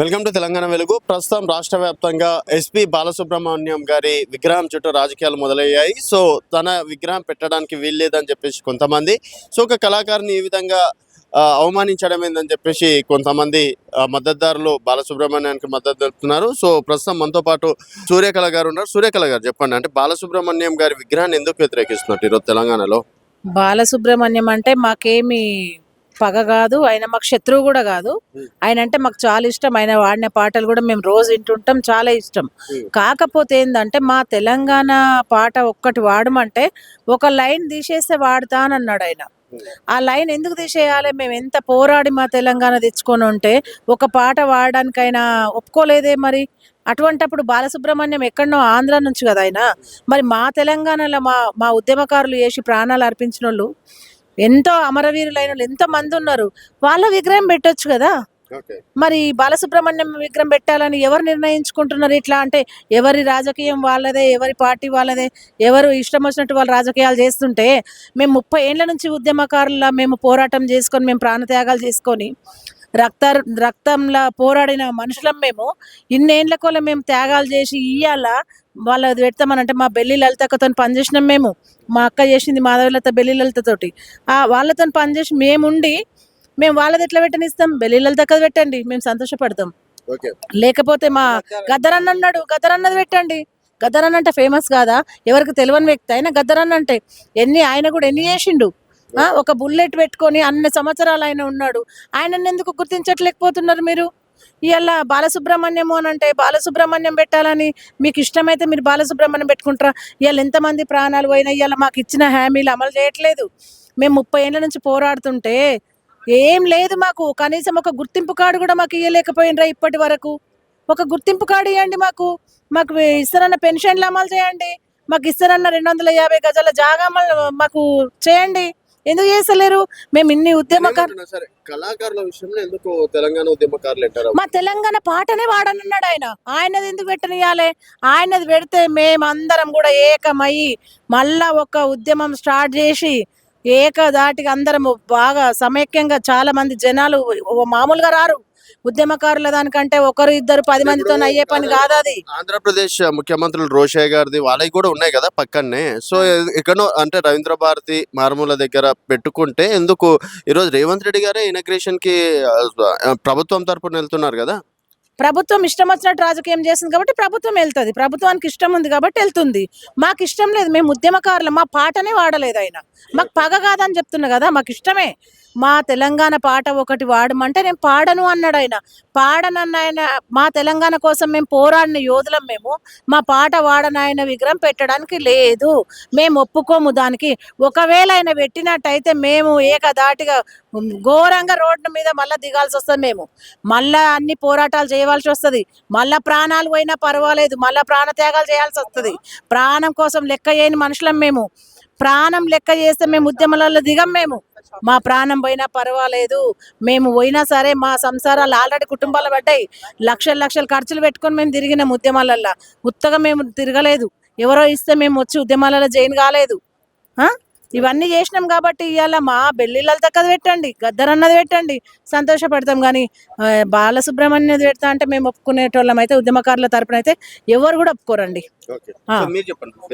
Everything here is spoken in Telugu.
వెల్కమ్ టు తెలంగాణ వెలుగు. ప్రస్తుతం రాష్ట్ర వ్యాప్తంగా ఎస్పీ బాలసుబ్రహ్మణ్యం గారి విగ్రహం చుట్టూ రాజకీయాలు మొదలయ్యాయి. సో తన విగ్రహం పెట్టడానికి వీల్లేదని చెప్పేసి కొంతమంది, సో ఒక కళాకారుని ఈ విధంగా అవమానించడం ఏందని చెప్పేసి కొంతమంది మద్దతుదారులు బాలసుబ్రహ్మణ్యానికి మద్దతు తెలుపుతున్నారు. సో ప్రస్తుతం మనతో పాటు సూర్యకళ గారు ఉన్నారు. సూర్యకళ గారు చెప్పండి, అంటే బాలసుబ్రహ్మణ్యం గారి విగ్రహాన్ని ఎందుకు వ్యతిరేకిస్తున్నారు ఈరోజు తెలంగాణలో? బాలసుబ్రహ్మణ్యం అంటే మాకేమి పగ కాదు, ఆయన మాకు శత్రువు కూడా కాదు. ఆయన అంటే మాకు చాలా ఇష్టం. ఆయన వాడిన పాటలు కూడా మేము రోజు వింటుంటాం, చాలా ఇష్టం. కాకపోతే ఏంటంటే మా తెలంగాణ పాట ఒక్కటి వాడమంటే ఒక లైన్ తీసేస్తే వాడతా అని అన్నాడు ఆయన. ఆ లైన్ ఎందుకు తీసేయాలి? మేము ఎంత పోరాడి మా తెలంగాణ తెచ్చుకొని ఉంటే ఒక పాట వాడడానికి ఆయన ఒప్పుకోలేదే. మరి అటువంటప్పుడు బాలసుబ్రహ్మణ్యం ఎక్కడనో ఆంధ్ర నుంచి కదా ఆయన. మరి మా తెలంగాణలో మా మా ఉద్యమకారులు చేసి ప్రాణాలు అర్పించిన వాళ్ళు, ఎంతో అమరవీరులైన వాళ్ళు ఎంతో మంది ఉన్నారు. వాళ్ళ విగ్రహం పెట్టొచ్చు కదా. మరి బాలసుబ్రహ్మణ్యం విగ్రహం పెట్టాలని ఎవరు నిర్ణయించుకుంటున్నారు? ఇట్లా అంటే ఎవరి రాజకీయం వాళ్ళదే, ఎవరి పార్టీ వాళ్ళదే, ఎవరు ఇష్టం వచ్చినట్టు వాళ్ళు రాజకీయాలు చేస్తుంటే మేము 30 ఏళ్ల నుంచి ఉద్యమకారుల మేము పోరాటం చేసుకొని, మేము ప్రాణత్యాగాలు చేసుకొని రక్తంలా పోరాడిన మనుషులం మేము. ఇన్నేళ్ల కొల మేము త్యాగాలు చేసి ఇయ్యాల వాళ్ళది పెడతామనంటే మా బెల్లి లలితతో పనిచేసినాం మేము. మా అక్క చేసింది మాధవలత బెల్లి లలితతోటి. వాళ్ళతో పనిచేసి మేముండి మేము వాళ్ళది ఎట్లా పెట్టనిస్తాం? బెల్లి లలితకది పెట్టండి, మేము సంతోషపడతాం. లేకపోతే మా గద్దరన్న అన్నాడు, గద్దరన్నది పెట్టండి. గద్దరన్న అంటే ఫేమస్ కాదా? ఎవరికి తెలియని వ్యక్తి ఆయన గద్దరన్న అంటే. ఆయన కూడా ఎన్ని చేసిండు? ఒక బుల్లెట్ పెట్టుకొని అన్ని సంవత్సరాలు ఆయన ఉన్నాడు. ఆయనను ఎందుకు గుర్తించట్లేకపోతున్నారు మీరు? ఇవాళ బాలసుబ్రహ్మణ్యం అని అంటే బాలసుబ్రహ్మణ్యం పెట్టాలని మీకు ఇష్టమైతే మీరు బాలసుబ్రహ్మణ్యం పెట్టుకుంటారా? ఇవాళ ఎంతమంది ప్రాణాలు పోయినా ఇవాళ మాకు ఇచ్చిన హామీలు అమలు చేయట్లేదు. మేము 30 ఏళ్ళ నుంచి పోరాడుతుంటే ఏం లేదు మాకు. కనీసం ఒక గుర్తింపు కార్డు కూడా మాకు ఇవ్వలేకపోయినరా ఇప్పటి వరకు. ఒక గుర్తింపు కార్డు ఇవ్వండి మాకు. మాకు ఇస్తారన్న పెన్షన్లు అమలు చేయండి. మాకు ఇస్తారన్న 250 గజాల జాగా మాకు చేయండి. ఎందుకు చేస్తలేరు? మేము ఇన్ని కళాకారుల విషయంలో ఎందుకు తెలంగాణ ఉద్యమకారులు అంటారు? మా తెలంగాణ పాటనే వాడనన్నాడు ఆయన. ఆయనది ఎందుకు పెట్టనియాలి? ఆయనది పెడితే మేమందరం కూడా ఏకమయ్యి మళ్ళా ఒక ఉద్యమం స్టార్ట్ చేసి ఏకదాటిగా అందరం బాగా సమైక్యంగా, చాలా మంది జనాలు మామూలుగా రారు ఉద్యమకారుల దానికంటే. ఒకరు ఇద్దరు 10 మందితో అయ్యే పని కాదు అది. ఆంధ్రప్రదేశ్ ముఖ్యమంత్రులు రోషయ్య గారిది వాళ్ళకి కూడా ఉన్నాయి కదా పక్కనే. సో ఎక్కడో అంటే రవీంద్ర భారతి మారుమూల దగ్గర పెట్టుకుంటే ఎందుకు ఈరోజు రేవంత్ రెడ్డి గారే ఇనాగ్రేషన్ కి ప్రభుత్వం తరపున వెళ్తున్నారు కదా? ప్రభుత్వం ఇష్టం వచ్చినట్టు రాజకీయం చేస్తుంది కాబట్టి ప్రభుత్వం వెళ్తుంది. ప్రభుత్వానికి ఇష్టం ఉంది కాబట్టి వెళ్తుంది. మాకు ఇష్టం లేదు. మేము ఉద్యమకారులు. మా పాటనే వాడలేదు ఆయన. మాకు పగ కాదని చెప్తున్నా కదా, మాకు ఇష్టమే. మా తెలంగాణ పాట ఒకటి వాడమంటే నేను పాడను అన్నాడు ఆయన. పాడనన్న ఆయన మా తెలంగాణ కోసం మేము పోరాడిన యోధులం మేము. మా పాట వాడని ఆయన విగ్రహం పెట్టడానికి లేదు, మేము ఒప్పుకోము దానికి. ఒకవేళ ఆయన పెట్టినట్టయితే మేము ఏకదాటిగా ఘోరంగా రోడ్డు మీద మళ్ళీ దిగాల్సి వస్తుంది. మేము మళ్ళా అన్ని పోరాటాలు చేయవలసి వస్తుంది. మళ్ళా ప్రాణాలు పోయినా పర్వాలేదు, మళ్ళా ప్రాణత్యాగాలు చేయాల్సి వస్తుంది. ప్రాణం కోసం లెక్క చేయని మనుషులం మేము. ప్రాణం లెక్క చేస్తే మేము ఉద్యమాలలో దిగం. మేము మా ప్రాణం పోయినా పర్వాలేదు, మేము పోయినా సరే. మా సంసారాలు ఆల్రెడీ కుటుంబాలు పడ్డాయి. లక్షలు లక్షలు ఖర్చులు పెట్టుకొని మేము తిరిగినాం ఉద్యమాలల్లో. ఉత్తగా మేము తిరగలేదు. ఎవరో ఇస్తే మేము వచ్చి ఉద్యమాలలో జైన్ కాలేదు. ఇవన్నీ చేసినాం కాబట్టి ఇవాళ మా బెల్లిళ్ళ తక్కది పెట్టండి, గద్దరన్నది పెట్టండి, సంతోషపడతాం. కానీ బాలసుబ్రహ్మణ్యది పెడతా అంటే మేము ఒప్పుకునేటోళ్ళం అయితే, ఉద్యమకారుల తరపున అయితే ఎవరు కూడా ఒప్పుకోరండి.